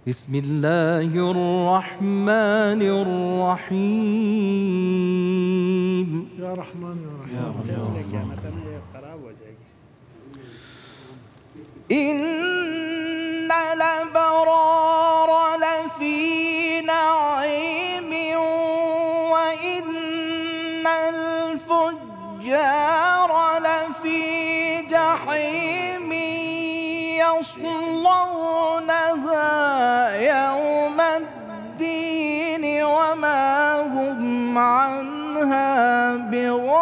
بسم الله الرحمن الرحيم. يا رحمن يا رحيم. إن الأبرار لفي نعيم وإن الفجار لفي جحيم يصلونها يوم الدين وما هم عنها بغائبين.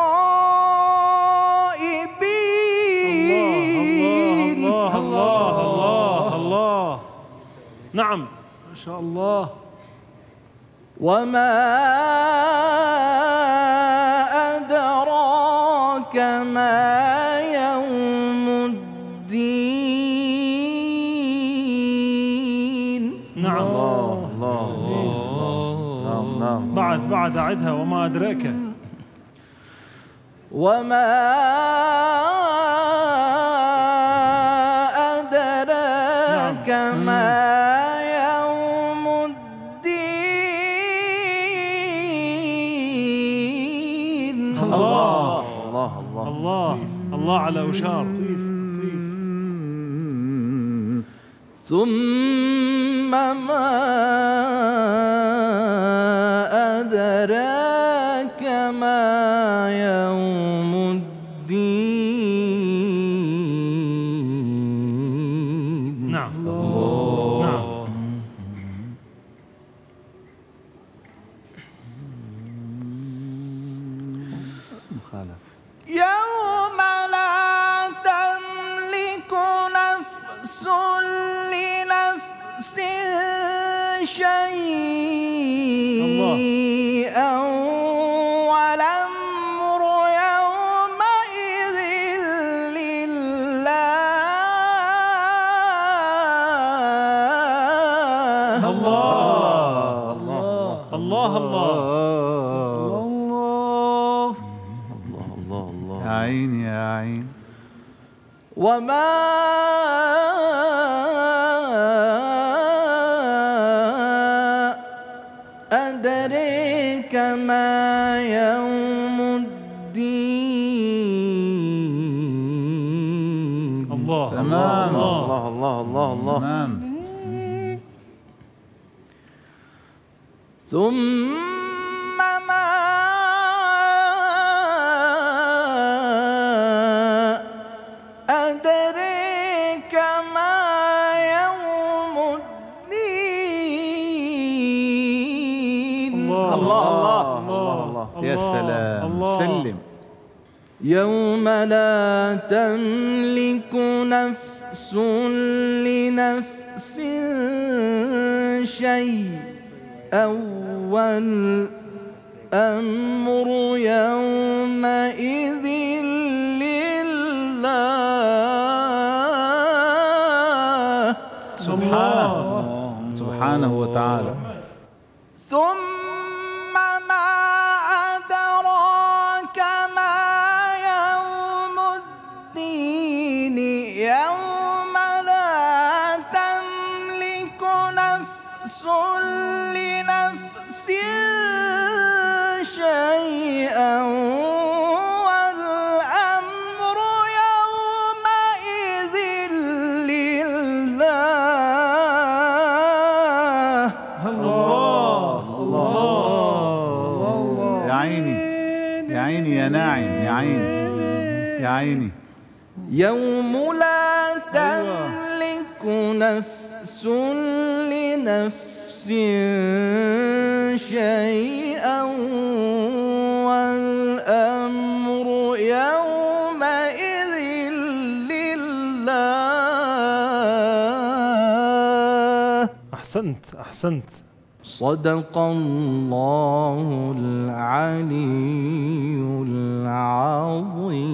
الله الله الله الله. نعم ما شاء الله. وما أدراك ما يوم الدين. نعم. الله بعد أعدها. وما أدراك. وما أدراك ما يوم الدين. الله الله الله الله الله على أشار. ثم ما أدراك ما يوم الدين. نعم. نعم. يوم لا تملك نفس لنفس شيئا والأمر يومئذ لله. الله الله الله. يا عيني يا عين. وما أدريك ما يوم الدين. الله تمام. الله الله الله الله. تمام. ثم ما أدريك ما يوم الدين. الله الله يا سلام. الله. سلم. يوم لا تملك نفس لنفس شيئا والأمر يومئذ لله. سبحانه وتعالى. ثم ما أدراك ما يوم الدين. يوم لا تملك نفس لنفس شيئا والأمر يومئذ لله. يا عيني يا عيني يا ناعم. يا عيني يا عيني. يوم لا تملك نفس لنفس شيئا والأمر يومئذ لله. أحسنت. صدق الله العلي العظيم.